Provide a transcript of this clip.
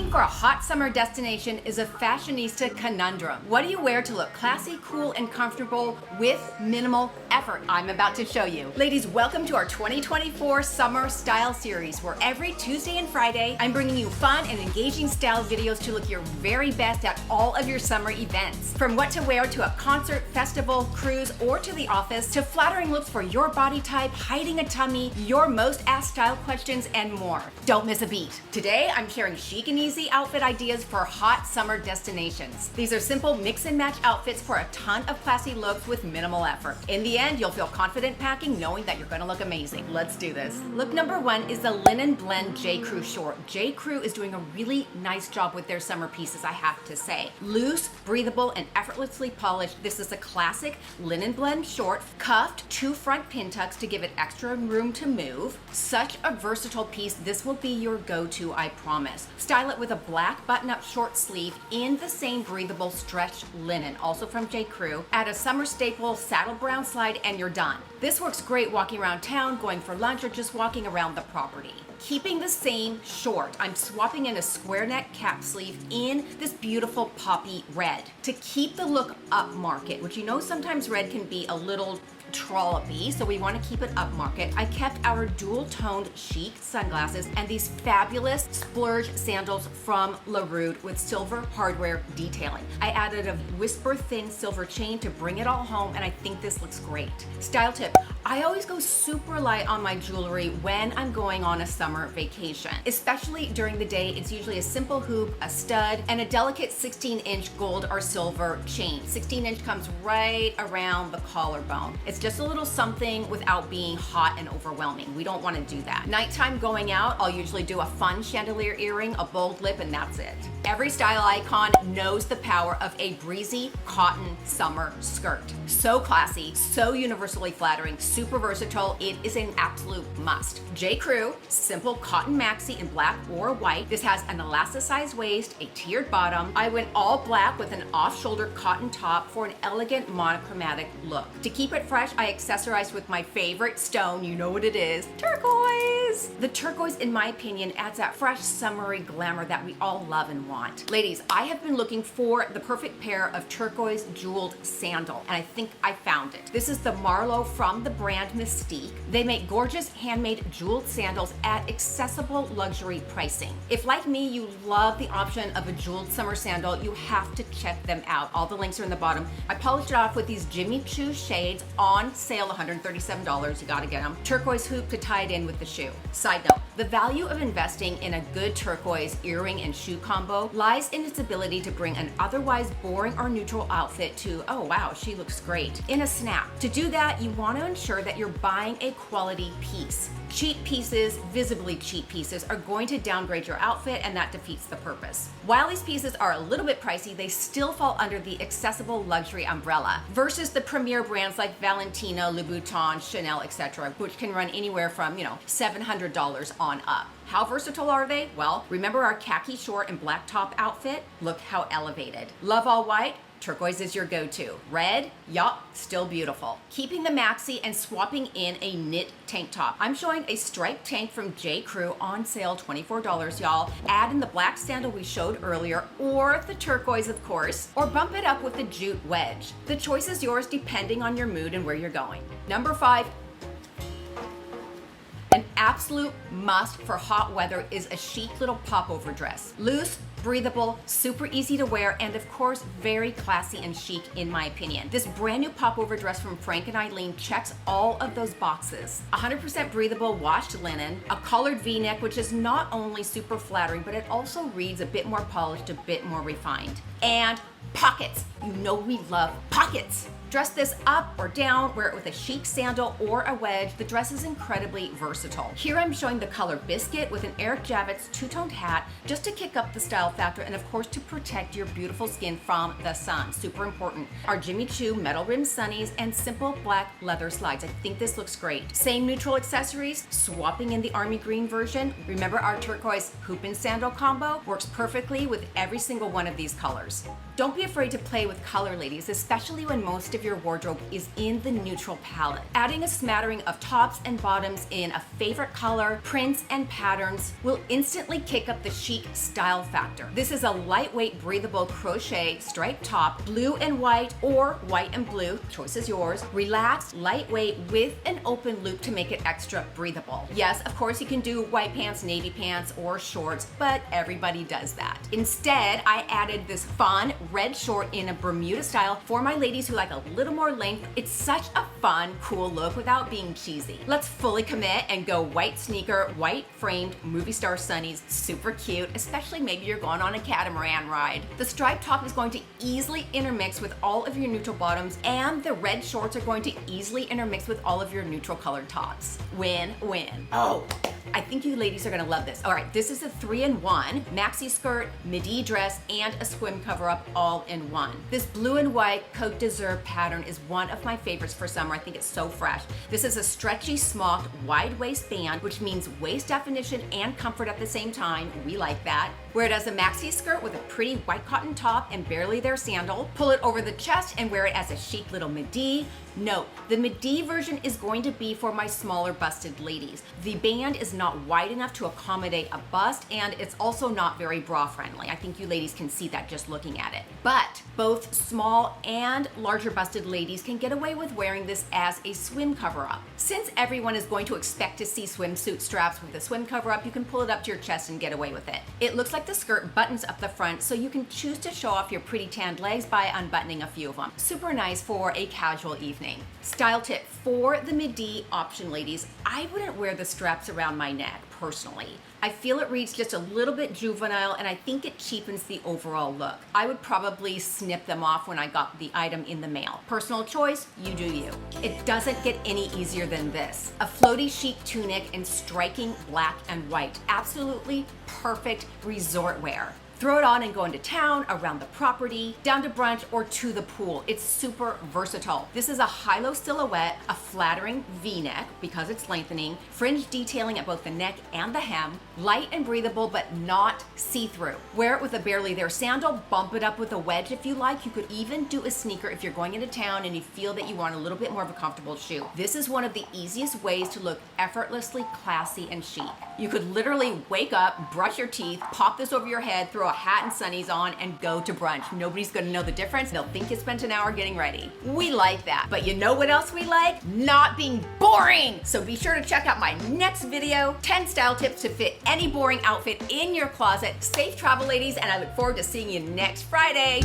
Looking for a hot summer destination is a fashionista conundrum. What do you wear to look classy, cool, and comfortable with minimal effort? I'm about to show you. Ladies, welcome to our 2024 Summer Style Series, where every Tuesday and Friday, I'm bringing you fun and engaging style videos to look your very best at all of your summer events. From what to wear to a concert, festival, cruise, or to the office, to flattering looks for your body type, hiding a tummy, your most asked style questions, and more. Don't miss a beat. Today, I'm sharing chic and easy outfit ideas for hot summer destinations. These are simple mix and match outfits for a ton of classy looks with minimal effort. In the end, you'll feel confident packing knowing that you're gonna look amazing. Let's do this. Look number one is the linen blend J. Crew short. J. Crew is doing a really nice job with their summer pieces, I have to say. Loose, breathable, and effortlessly polished. This is a classic linen blend short, cuffed, two front pin tucks to give it extra room to move. Such a versatile piece. This will be your go-to, I promise. Style it with a black button-up short sleeve in the same breathable stretch linen, also from J. Crew. Add a summer staple saddle brown slide and you're done. This works great walking around town, going for lunch, or just walking around the property. Keeping the same short, I'm swapping in a square neck cap sleeve in this beautiful poppy red to keep the look upmarket, which you know sometimes red can be a little trollopy, so we want to keep it upmarket. I kept our dual-toned chic sunglasses and these fabulous splurge sandals from La Rude with silver hardware detailing. I added a whisper thin silver chain to bring it all home, and I think this looks great. Style tip, I always go super light on my jewelry when I'm going on a summer vacation. Especially during the day, it's usually a simple hoop, a stud, and a delicate 16-inch gold or silver chain. 16-inch comes right around the collarbone. It's just a little something without being hot and overwhelming. We don't want to do that. Nighttime going out, I'll usually do a fun chandelier earring, a bold lip, and that's it. Every style icon knows the power of a breezy cotton summer skirt. So classy, so universally flattering, super versatile. It is an absolute must. J. Crew, simple cotton maxi in black or white. This has an elasticized waist, a tiered bottom. I went all black with an off-shoulder cotton top for an elegant monochromatic look. To keep it fresh, I accessorized with my favorite stone, you know what it is, turquoise. The turquoise, in my opinion, adds that fresh summery glamour that we all love and want. Ladies, I have been looking for the perfect pair of turquoise jeweled sandal, and I think I found it. This is the Marlowe from the brand Mystique. They make gorgeous handmade jeweled sandals at accessible luxury pricing. If, like me, you love the option of a jeweled summer sandal, you have to check them out. All the links are in the bottom. I polished it off with these Jimmy Choo shades on sale, $137. You gotta get them. Turquoise hoop to tie it in with the shoe. Side note, the value of investing in a good turquoise earring and shoe combo lies in its ability to bring an otherwise boring or neutral outfit to, oh wow, she looks great, in a snap. To do that, you want to ensure that you're buying a quality piece. Cheap pieces, visibly cheap pieces, are going to downgrade your outfit, and that defeats the purpose. While these pieces are a little bit pricey, they still fall under the accessible luxury umbrella versus the premier brands like Valentino, Louboutin, Chanel, etc., which can run anywhere from, $700 on up. How versatile are they? Well, remember our khaki short and black top outfit? Look how elevated. Love all white? Turquoise is your go-to. Red? Yup, still beautiful. Keeping the maxi and swapping in a knit tank top. I'm showing a striped tank from J. Crew on sale, $24, y'all. Add in the black sandal we showed earlier, or the turquoise, of course, or bump it up with the jute wedge. The choice is yours depending on your mood and where you're going. Number 5, an absolute must for hot weather is a chic little popover dress. Loose, breathable, super easy to wear, and of course, very classy and chic in my opinion. This brand new popover dress from Frank and Eileen checks all of those boxes. 100% breathable washed linen, a collared V-neck, which is not only super flattering, but it also reads a bit more polished, a bit more refined. And pockets. You know we love pockets. Dress this up or down, wear it with a chic sandal or a wedge. The dress is incredibly versatile. Here I'm showing the color biscuit with an Eric Javits two-toned hat just to kick up the style factor and of course to protect your beautiful skin from the sun. Super important. Our Jimmy Choo metal rimmed sunnies and simple black leather slides. I think this looks great. Same neutral accessories, swapping in the army green version. Remember our turquoise hoop and sandal combo? Works perfectly with every single one of these colors. Don't be afraid to play with color, ladies, especially when most of your wardrobe is in the neutral palette. Adding a smattering of tops and bottoms in a favorite color, prints, and patterns will instantly kick up the chic style factor. This is a lightweight, breathable crochet striped top, blue and white or white and blue, choice is yours. Relaxed, lightweight with an open loop to make it extra breathable. Yes, of course you can do white pants, navy pants, or shorts, but everybody does that. Instead, I added this fun red short in a Bermuda style for my ladies who like a little more length. It's such a fun, cool look without being cheesy. Let's fully commit and go white sneaker, white framed movie star sunnies, super cute, especially maybe you're going on a catamaran ride. The striped top is going to easily intermix with all of your neutral bottoms, and the red shorts are going to easily intermix with all of your neutral colored tops. Win, win. Oh, I think you ladies are gonna love this. All right, this is a 3-in-1 maxi skirt, midi dress, and a swim cover up all in one. This blue and white Côte d'Azur pattern is one of my favorites for summer. I think it's so fresh. This is a stretchy, smocked, wide waistband, which means waist definition and comfort at the same time. We like that. Wear it as a maxi skirt with a pretty white cotton top and barely there sandal. Pull it over the chest and wear it as a chic little midi. Note, the midi version is going to be for my smaller busted ladies. The band is not wide enough to accommodate a bust, and it's also not very bra friendly. I think you ladies can see that just looking at it. But both small and larger busted ladies can get away with wearing this as a swim cover up. Since everyone is going to expect to see swimsuit straps with a swim cover up, you can pull it up to your chest and get away with it. It looks like the skirt buttons up the front, so you can choose to show off your pretty tanned legs by unbuttoning a few of them. Super nice for a casual evening. Style tip for the midi option, ladies, I wouldn't wear the straps around my neck personally. I feel it reads just a little bit juvenile, and I think it cheapens the overall look. I would probably snip them off when I got the item in the mail. Personal choice, you do you. It doesn't get any easier than this. A floaty chic tunic in striking black and white. Absolutely perfect resort wear. Throw it on and go into town, around the property, down to brunch, or to the pool. It's super versatile. This is a high-low silhouette, a flattering V-neck because it's lengthening, fringe detailing at both the neck and the hem, light and breathable but not see-through. Wear it with a barely there sandal, bump it up with a wedge if you like. You could even do a sneaker if you're going into town and you feel that you want a little bit more of a comfortable shoe. This is one of the easiest ways to look effortlessly classy and chic. You could literally wake up, brush your teeth, pop this over your head, throw a hat and sunnies on, and go to brunch. Nobody's gonna know the difference. They'll think you spent an hour getting ready. We like that. But you know what else we like? Not being boring. So be sure to check out my next video, 10 style tips to fit any boring outfit in your closet. Safe travel, ladies, and I look forward to seeing you next Friday.